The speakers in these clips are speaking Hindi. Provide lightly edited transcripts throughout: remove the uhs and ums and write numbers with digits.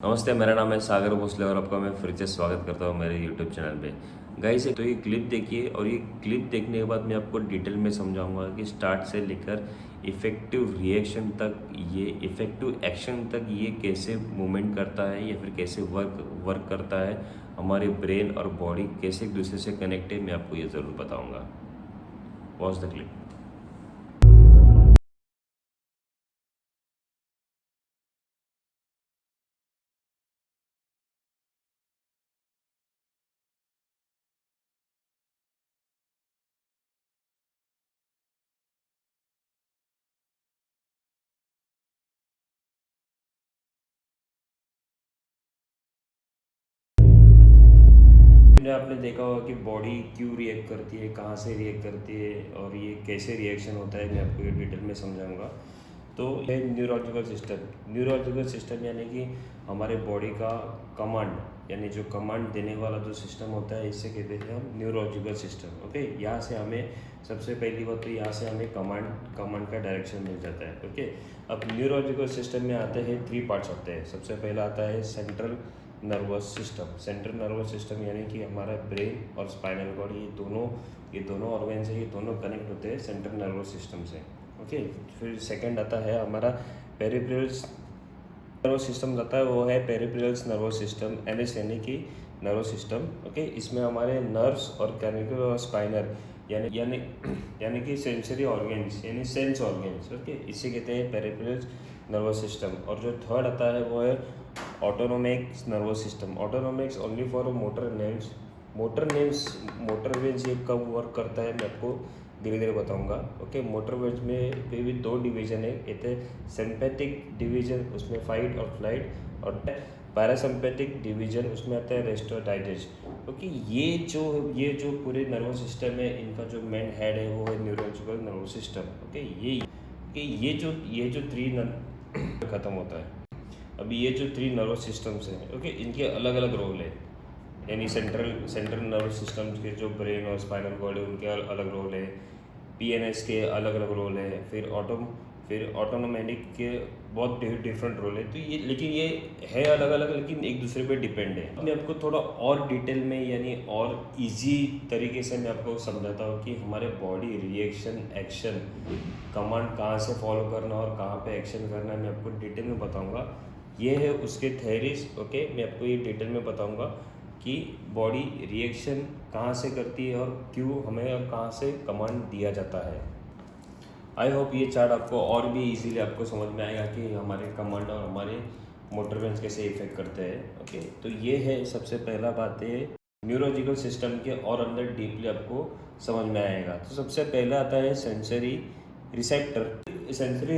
नमस्ते, मेरा नाम है सागर भोसले और आपका मैं फिर से स्वागत करता हूँ मेरे यूट्यूब चैनल पे। गाइस, तो ये क्लिप देखिए और ये क्लिप देखने के बाद मैं आपको डिटेल में समझाऊंगा कि स्टार्ट से लेकर इफ़ेक्टिव रिएक्शन तक, ये इफ़ेक्टिव एक्शन तक ये कैसे मूवमेंट करता है या फिर कैसे वर्क करता है। हमारे ब्रेन और बॉडी कैसे एक दूसरे से कनेक्ट है, मैं आपको ये ज़रूर बताऊँगा। Watch the clip. आपने देखा होगा कि बॉडी क्यों रिएक्ट करती है, कहाँ से रिएक्ट करती है और ये कैसे रिएक्शन होता है, मैं आपको ये डिटेल में समझाऊंगा। तो ये न्यूरोलॉजिकल सिस्टम यानी कि हमारे बॉडी का कमांड, यानी जो कमांड देने वाला जो सिस्टम होता है, इससे कहते हैं हम न्यूरोलॉजिकल सिस्टम। ओके, यहाँ से हमें सबसे पहली बात तो यहाँ से हमें कमांड का डायरेक्शन मिल जाता है। ओके, अब न्यूरोलॉजिकल सिस्टम में आते हैं 3 पार्ट्स होते हैं। सबसे पहला आता है सेंट्रल नर्वस सिस्टम यानी कि हमारा ब्रेन और स्पाइनल कॉर्ड, ये दोनों ऑर्गन्स है, ये दोनों कनेक्ट होते हैं सेंट्रल नर्वस सिस्टम से। ओके, फिर सेकंड आता है हमारा पेरिफेरल्स नर्वस सिस्टम आता है, वो है पेरिफेरल्स नर्वस सिस्टम, एनएस यानी कि नर्वस सिस्टम। ओके, इसमें हमारे नर्व्स और कैनिकल और स्पाइनर यानी यानी यानी कि सेंसरी ऑर्गन्स यानी सेंस ऑर्गन्स। ओके, इसे कहते हैं पेरिफेरल्स नर्वस सिस्टम। और जो थर्ड आता है वो है autonomic nervous system. Autonomics only for motor veins ये कब वर्क करता है, मैं आपको धीरे धीरे बताऊंगा। ओके, मोटर वेन्स में भी 2 डिवीजन है, कहते हैं सिंपैथिक डिवीजन, उसमें फाइट और फ्लाइट, और पैरासिम्पैथिक डिवीजन, उसमें आता है रेस्ट और डाइजेस्ट। ओके, ये जो पूरे नर्वस सिस्टम है, इनका जो मेन हेड है वो है न्यूरोलॉजिकल नर्वस सिस्टम। ओके, ये जो 3 खत्म होता है। अभी ये जो 3 नर्वस सिस्टम्स हैं, ओके, इनके अलग अलग रोल है। यानी सेंट्रल नर्वस सिस्टम के जो ब्रेन और स्पाइनल कॉर्ड है, उनके अलग रोल है। पीएनएस के अलग अलग रोल है। फिर ऑटोनोमेटिक के बहुत डिफरेंट रोल है। तो ये है अलग अलग, लेकिन एक दूसरे पे डिपेंड है। मैं आपको थोड़ा और डिटेल में यानी और इजी तरीके से मैं आपको समझाता हूँ कि हमारे बॉडी रिएक्शन, एक्शन, कमांड कहाँ से फॉलो करना और कहाँ पे एक्शन करना है, मैं आपको डिटेल में बताऊँगा। ये है उसके थेरीज। ओके, मैं आपको ये डिटेल में बताऊंगा कि बॉडी रिएक्शन कहाँ से करती है और क्यों हमें और कहाँ से कमांड दिया जाता है। आई होप ये चार्ट आपको और भी इजीली आपको समझ में आएगा कि हमारे कमांड और हमारे मोटर वेन्स कैसे इफेक्ट करते हैं। ओके, तो ये है सबसे पहला बात है न्यूरोलॉजिकल सिस्टम के, और अंदर डीपली आपको समझ में आएगा। तो सबसे पहला आता है सेंसरी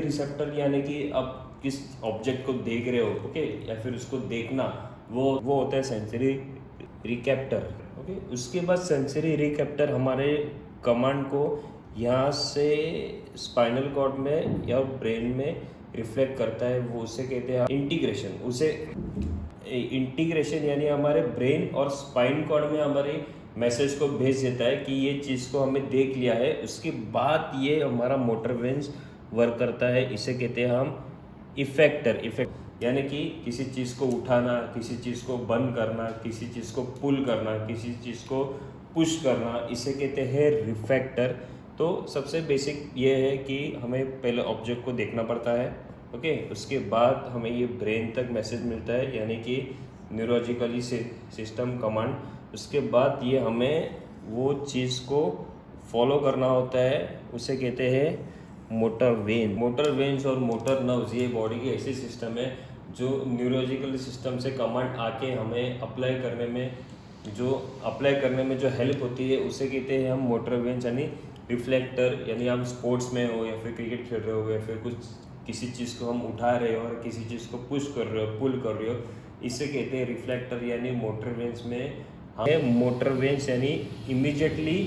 रिसेप्टर यानी कि आप किस ऑब्जेक्ट को देख रहे हो, ओके, या फिर उसको देखना, वो होता है सेंसरी रिकेप्टर। ओके, उसके बाद सेंसरी रिकेप्टर हमारे कमांड को यहाँ से स्पाइनल कॉर्ड में या ब्रेन में रिफ्लेक्ट करता है। वो उसे कहते हैं इंटीग्रेशन यानी हमारे ब्रेन और स्पाइन कॉर्ड में हमारे मैसेज को भेज देता है कि ये चीज़ को हमें देख लिया है। उसके बाद ये हमारा मोटर वेन्स वर्क करता है, इसे कहते हैं हम इफेक्ट यानी कि किसी चीज़ को उठाना, किसी चीज़ को बंद करना, किसी चीज़ को पुल करना, किसी चीज़ को पुश करना, इसे कहते हैं रिफ्लेक्टर। तो सबसे बेसिक ये है कि हमें पहले ऑब्जेक्ट को देखना पड़ता है। ओके, उसके बाद हमें ये ब्रेन तक मैसेज मिलता है यानी कि न्यूरोलॉजिकली सिस्टम कमांड। उसके बाद ये हमें वो चीज़ को फॉलो करना होता है, उसे कहते हैं मोटर वेन्स और मोटर नर्व्स। ये बॉडी की ऐसी सिस्टम है जो न्यूरोलॉजिकल सिस्टम से कमांड आके हमें अप्लाई करने में जो हेल्प होती है, उसे कहते हैं हम मोटर वेन्स यानी रिफ्लेक्टर। यानी हम स्पोर्ट्स में हो या फिर क्रिकेट खेल रहे हो या फिर किसी चीज़ को हम उठा रहे हो और किसी चीज़ को पुश कर रहे हो, पुल कर रहे हो, इसे कहते हैं रिफ्लेक्टर यानी मोटर वेन्स में। मोटर वेन्स यानी इमीडिएटली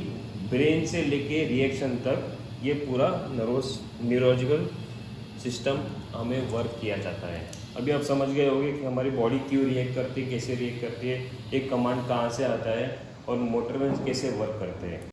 ब्रेन से लेके रिएक्शन तक ये पूरा न्यूरोलॉजिकल सिस्टम हमें वर्क किया जाता है। अभी आप समझ गए होंगे कि हमारी बॉडी क्यों रिएक्ट करती है, कैसे रिएक्ट करती है, एक कमांड कहाँ से आता है और मोटर वेन्स कैसे वर्क करते हैं।